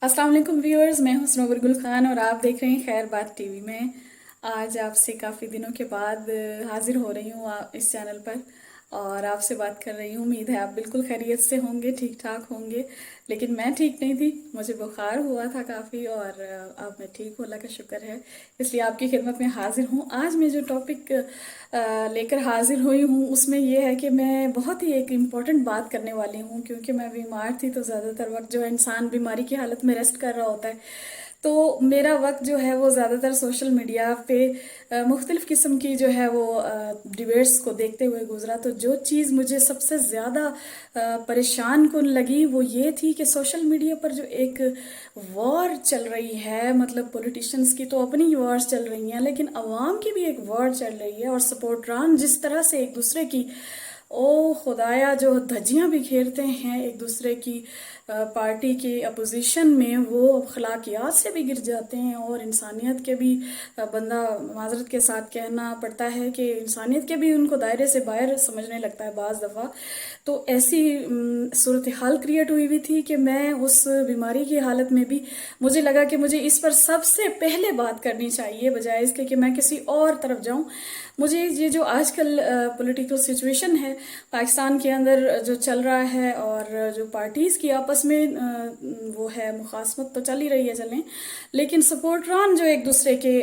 अस्सलाम वालेकुम व्यूअर्स, मैं हूं सनोवर गुल खान और आप देख रहे हैं खैर बात टीवी में। आज आपसे काफ़ी दिनों के बाद हाजिर हो रही हूँ इस चैनल पर और आपसे बात कर रही हूँ। उम्मीद है आप बिल्कुल खैरियत से होंगे, ठीक ठाक होंगे। लेकिन मैं ठीक नहीं थी, मुझे बुखार हुआ था काफ़ी और अब मैं ठीक हूँ, अल्लाह का शुक्र है। इसलिए आपकी खिदमत में हाजिर हूँ। आज मैं जो टॉपिक लेकर हाजिर हुई हूँ उसमें यह है कि मैं बहुत ही एक इम्पॉर्टेंट बात करने वाली हूँ, क्योंकि मैं बीमार थी तो ज़्यादातर वक्त जो है इंसान बीमारी की हालत में रेस्ट कर रहा होता है। तो मेरा वक्त जो है वो ज़्यादातर सोशल मीडिया पे मुख्तलिफ़ किस्म की जो है वो डिबेट्स को देखते हुए गुजरा। तो जो चीज़ मुझे सबसे ज़्यादा परेशान कुन लगी वो ये थी कि सोशल मीडिया पर जो एक वॉर चल रही है, मतलब पॉलिटिशियंस की तो अपनी वॉर्स चल रही हैं, लेकिन अवाम की भी एक वॉर चल रही है और सपोर्टरान जिस तरह से एक दूसरे की ओ खुदाया जो धज्जियां बिखेरते हैं एक दूसरे की पार्टी के अपोजिशन में, वो अखलाकियात से भी गिर जाते हैं और इंसानियत के भी बंदा माजरत के साथ कहना पड़ता है कि इंसानियत के भी उनको दायरे से बाहर समझने लगता है बाज़ दफ़ा। तो ऐसी सूरत हाल क्रिएट हुई थी कि मैं उस बीमारी की हालत में भी मुझे लगा कि मुझे इस पर सबसे पहले बात करनी चाहिए, बजाय इसके कि मैं किसी और तरफ जाऊं। मुझे ये जो आजकल पॉलिटिकल सिचुएशन है पाकिस्तान के अंदर जो चल रहा है और जो पार्टीज़ की आपस में वो है मुखासमत तो चल ही रही है चलें, लेकिन सपोर्टरान जो एक दूसरे के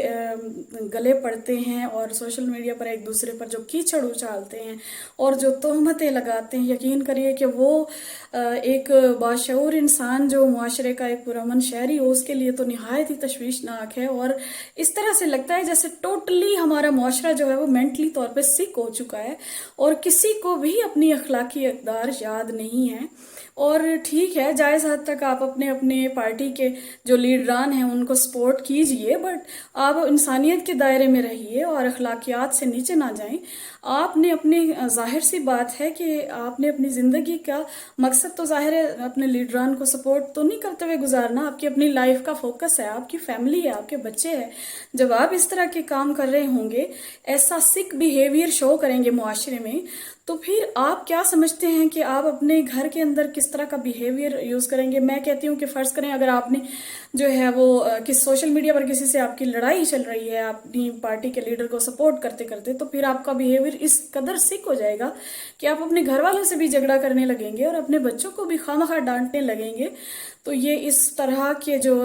गले पड़ते हैं और सोशल मीडिया पर एक दूसरे पर जो कीचड़ उछालते हैं और जो तोहमतें लगाते हैं, यकीन करिए कि वो एक बाशऊर इंसान जो मुआशरे का एक पुरअमन शहरी हो उसके लिए तो निहायत ही तशवीशनाक है। और इस तरह से लगता है जैसे टोटली हमारा मुआशरा जो है वो मेंटली तौर पे सिक हो चुका है और किसी को भी अपनी अखलाकी अक़दार याद नहीं है। और ठीक है, जायज़ हद तक आप अपने अपने पार्टी के जो लीडरान हैं उनको सपोर्ट कीजिए, बट आप इंसानियत के दायरे में रहिए और अखलाकियात से नीचे ना जाएं। आपने अपनी जाहिर सी बात है कि आपने अपनी ज़िंदगी का मकसद तो जाहिर है अपने लीडरान को सपोर्ट तो नहीं करते हुए गुजारना, आपकी अपनी लाइफ का फोकस है, आपकी फैमिली है, आपके बच्चे हैं। जब आप इस तरह के काम कर रहे होंगे, ऐसा सिक बिहेवियर शो करेंगे मुआशरे में, तो फिर आप क्या समझते हैं कि आप अपने घर के अंदर किस तरह का बिहेवियर यूज़ करेंगे। मैं कहती हूँ कि फ़र्ज़ करें अगर आपने जो है वो किस सोशल मीडिया पर किसी से आपकी लड़ाई चल रही है अपनी पार्टी के लीडर को सपोर्ट करते करते, तो फिर आपका बिहेवियर इस कदर सिक हो जाएगा कि आप अपने घर वालों से भी झगड़ा करने लगेंगे और अपने बच्चों को भी खामखा डांटने लगेंगे। तो ये इस तरह के जो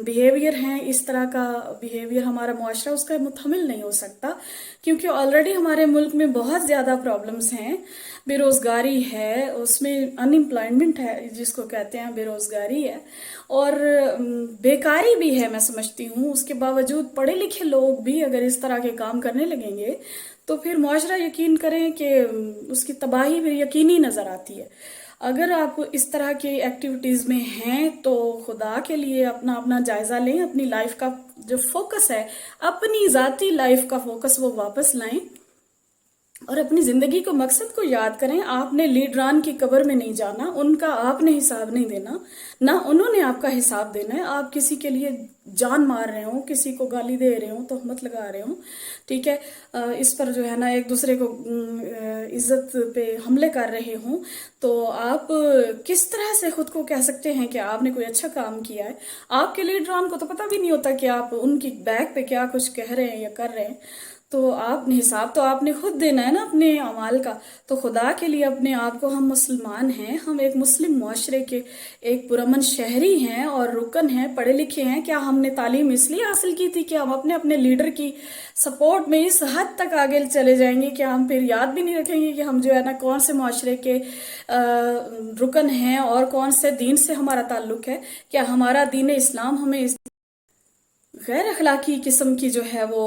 बिहेवियर हैं, इस तरह का बिहेवियर हमारा मुआशरा उसका मुतहम्मिल नहीं हो सकता, क्योंकि ऑलरेडी हमारे मुल्क में बहुत ज़्यादा प्रॉब्लम्स हैं। बेरोज़गारी है, उसमें अनएम्प्लॉयमेंट है जिसको कहते हैं, बेरोज़गारी है और बेकारी भी है। मैं समझती हूँ उसके बावजूद पढ़े लिखे लोग भी अगर इस तरह के काम करने लगेंगे तो फिर मुआशरा यकीन करें कि उसकी तबाही भी यकीनी नज़र आती है। अगर आप इस तरह की एक्टिविटीज़ में हैं तो खुदा के लिए अपना अपना जायज़ा लें, अपनी लाइफ का जो फोकस है, अपनी ज़ाती लाइफ का फोकस वो वापस लाएं और अपनी ज़िंदगी को मकसद को याद करें। आपने लीडरान की कब्र में नहीं जाना, उनका आपने हिसाब नहीं देना, ना उन्होंने आपका हिसाब देना है। आप किसी के लिए जान मार रहे हो, किसी को गाली दे रहे हो, तोहमत लगा रहे हो, ठीक है, इस पर जो है ना एक दूसरे को इज्जत पे हमले कर रहे हो, तो आप किस तरह से खुद को कह सकते हैं कि आपने कोई अच्छा काम किया है। आपके लीडरान को तो पता भी नहीं होता कि आप उनकी बैक पे क्या कुछ कह रहे हैं या कर रहे हैं। तो आपने हिसाब तो आपने खुद देना है ना अपने अमाल का। तो खुदा के लिए अपने आप को, हम मुसलमान हैं, हम एक मुस्लिम मुआशरे के एक पुरअमन शहरी हैं और रुकन हैं, पढ़े लिखे हैं। क्या हमने तालीम इसलिए हासिल की थी कि हम अपने अपने लीडर की सपोर्ट में इस हद तक आगे चले जाएंगे कि हम फिर याद भी नहीं रखेंगे कि हम जो है ना कौन से मुआशरे के रुकन हैं और कौन से दीन से हमारा ताल्लुक है। क्या हमारा दीन इस्लाम हमें गैर अखलाकी किस्म की जो है वो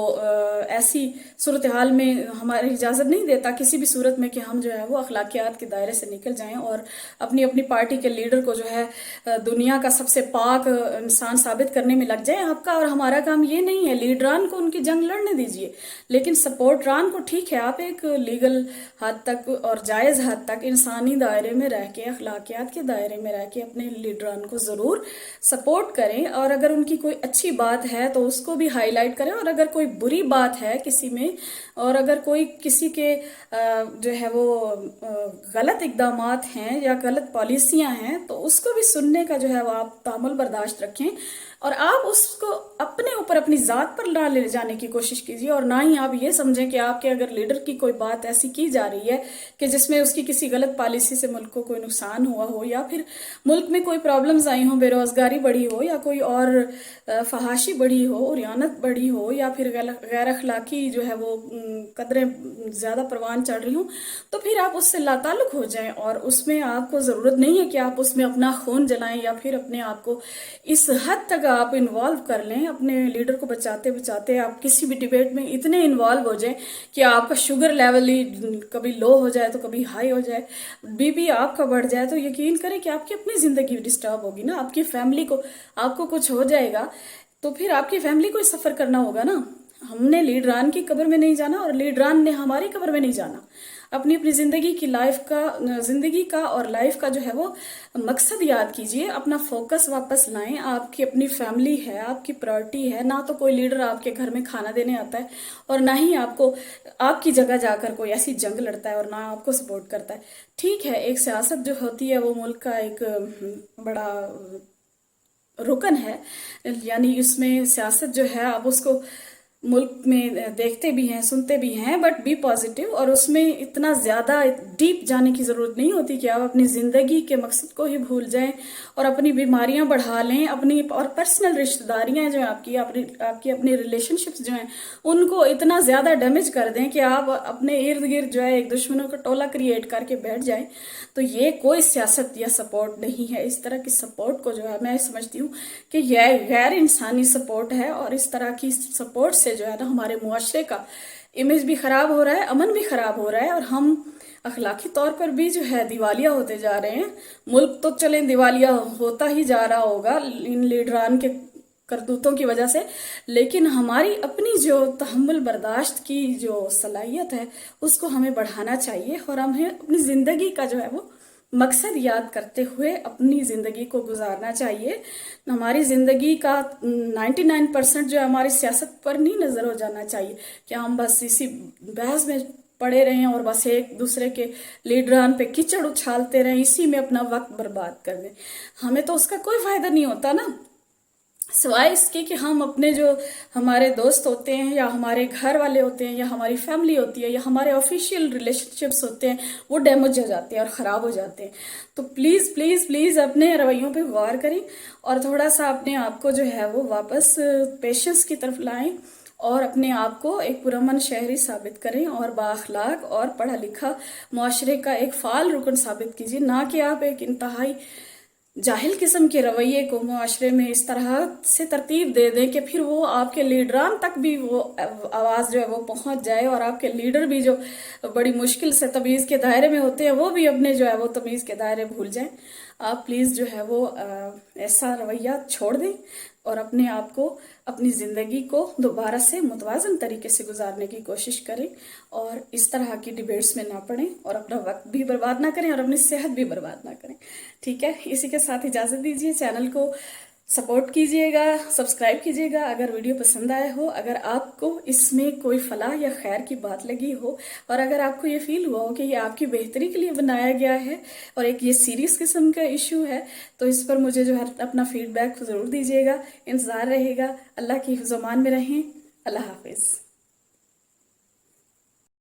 ऐसी सूरत हाल में हमारी इजाज़त नहीं देता किसी भी सूरत में कि हम जो है वो अखलाकियात के दायरे से निकल जाएं और अपनी अपनी पार्टी के लीडर को जो है दुनिया का सबसे पाक इंसान साबित करने में लग जाए। आपका और हमारा काम ये नहीं है। लीडरान को उनकी जंग लड़ने दीजिए, लेकिन सपोर्टरान को ठीक है आप एक लीगल हद तक और जायज़ हद तक इंसानी दायरे में रह के, अखलाकियात के दायरे में रह के अपने लीडरान को ज़रूर सपोर्ट करें। और अगर उनकी कोई अच्छी बात ہے تو उसको भी हाईलाइट करें, और अगर कोई बुरी बात है किसी में, और अगर कोई किसी के जो है वो गलत इकदामात हैं या गलत पॉलिसियां हैं, तो उसको भी सुनने का जो है वो आप तामुल बर्दाश्त रखें, और आप उसको अपने ऊपर अपनी ज़ात पर ना ले जाने की कोशिश कीजिए, और ना ही आप ये समझें कि आपके अगर लीडर की कोई बात ऐसी की जा रही है कि जिसमें उसकी किसी गलत पॉलिसी से मुल्क को कोई नुकसान हुआ हो, या फिर मुल्क में कोई प्रॉब्लम्स आई हो, बेरोजगारी बढ़ी हो, या कोई और फहाशी बढ़ी हो, उरियानत बढ़ी हो, या फिर गैर अखलाकी जो है वो कदरें ज़्यादा परवान चढ़ रही हूँ, तो फिर आप उससे लाताल्लुक हो जाएं, और उसमें आपको ज़रूरत नहीं है कि आप उसमें अपना खून जलाएं या फिर अपने आप को इस हद तक आप इन्वॉल्व कर लें। अपने लीडर को बचाते बचाते आप किसी भी डिबेट में इतने इन्वॉल्व हो जाएं कि आपका शुगर लेवल ही कभी लो हो जाए तो कभी हाई हो जाए, बीपी आपका बढ़ जाए, तो यकीन करें कि आपकी अपनी ज़िंदगी डिस्टर्ब होगी ना, आपकी फैमिली को, आपको कुछ हो जाएगा तो फिर आपकी फैमिली को सफ़र करना होगा ना। हमने लीडरान की कब्र में नहीं जाना और लीडरान ने हमारी कब्र में नहीं जाना। अपनी अपनी ज़िंदगी की ज़िंदगी का और लाइफ का जो है वो मकसद याद कीजिए, अपना फोकस वापस लाएं। आपकी अपनी फैमिली है, आपकी प्रायोरिटी है, ना तो कोई लीडर आपके घर में खाना देने आता है, और ना ही आपको आपकी जगह जाकर कोई ऐसी जंग लड़ता है, और ना आपको सपोर्ट करता है। ठीक है, एक सियासत जो होती है वो मुल्क का एक बड़ा रुकन है, यानी इसमें सियासत जो है आप उसको मुल्क में देखते भी हैं, सुनते भी हैं, बट बी पॉजिटिव, और उसमें इतना ज़्यादा डीप जाने की ज़रूरत नहीं होती कि आप अपनी ज़िंदगी के मकसद को ही भूल जाएं और अपनी बीमारियां बढ़ा लें, अपनी और पर्सनल रिश्तेदारियां जो हैं आपकी अपनी रिलेशनशिप्स जो हैं उनको इतना ज़्यादा डैमेज कर दें कि आप अपने इर्द गिर्द जो है एक दुश्मनों का टोला क्रिएट करके बैठ जाएं। तो ये कोई सियासत या सपोर्ट नहीं है। इस तरह की सपोर्ट को जो है मैं समझती हूँ कि यह गैर इंसानी सपोर्ट है, और इस तरह की सपोर्ट से जो है ना हमारे मुआशरे का इमेज भी खराब हो रहा है, अमन भी खराब हो रहा है, और हम अखलाकी तौर पर भी जो है दिवालिया होते जा रहे हैं। मुल्क तो चले दिवालिया होता ही जा रहा होगा इन लीडरान के करतूतों की वजह से, लेकिन हमारी अपनी जो तहम्मुल बर्दाश्त की जो सलाहियत है उसको हमें बढ़ाना चाहिए, और हमें अपनी ज़िंदगी का जो है वो मकसद याद करते हुए अपनी ज़िंदगी को गुजारना चाहिए। हमारी ज़िंदगी का 99% जो हमारी सियासत पर नहीं नज़र हो जाना चाहिए कि हम बस इसी बहस में पड़े रहें और बस एक दूसरे के लीडरान पे कीचड़ उछालते रहें, इसी में अपना वक्त बर्बाद कर दें। हमें तो उसका कोई फ़ायदा नहीं होता ना, सिवाय इसके कि हम अपने जो हमारे दोस्त होते हैं या हमारे घर वाले होते हैं या हमारी फैमिली होती है या हमारे ऑफिशियल रिलेशनशिप्स होते हैं वो डैमेज हो जाते हैं और ख़राब हो जाते हैं। तो प्लीज़ प्लीज़ प्लीज़ अपने रवैयों पे गौर करें और थोड़ा सा अपने आप को जो है वो वापस पेशेंस की तरफ लाएं, और अपने आप को एक पुरअमन शहरी साबित करें और बाअखलाक और पढ़ा लिखा मुआशरे का एक फ़ाल रुकन साबित कीजिए, ना कि आप एक इंतहाई जाहिल किस्म के रवैये को मुआशरे में इस तरह से तरतीब दे दें कि फिर वो आपके लीडरान तक भी वो आवाज़ जो है वो पहुंच जाए, और आपके लीडर भी जो बड़ी मुश्किल से तमीज़ के दायरे में होते हैं वो भी अपने जो है वो तमीज़ के दायरे भूल जाएं। आप प्लीज़ जो है वो ऐसा रवैया छोड़ दें और अपने आप को, अपनी ज़िंदगी को दोबारा से मुतवाज़न तरीके से गुजारने की कोशिश करें, और इस तरह की डिबेट्स में ना पड़ें और अपना वक्त भी बर्बाद ना करें और अपनी सेहत भी बर्बाद ना करें। ठीक है, इसी के साथ इजाज़त दीजिए। चैनल को सपोर्ट कीजिएगा, सब्सक्राइब कीजिएगा अगर वीडियो पसंद आया हो, अगर आपको इसमें कोई फलाह या खैर की बात लगी हो, और अगर आपको ये फील हुआ हो कि ये आपकी बेहतरी के लिए बनाया गया है और एक ये सीरियस किस्म का इशू है, तो इस पर मुझे जो है अपना फीडबैक ज़रूर दीजिएगा। इंतज़ार रहेगा। अल्लाह की हिफ़्ज़-ओ-अमान में रहें। अल्लाह हाफिज़।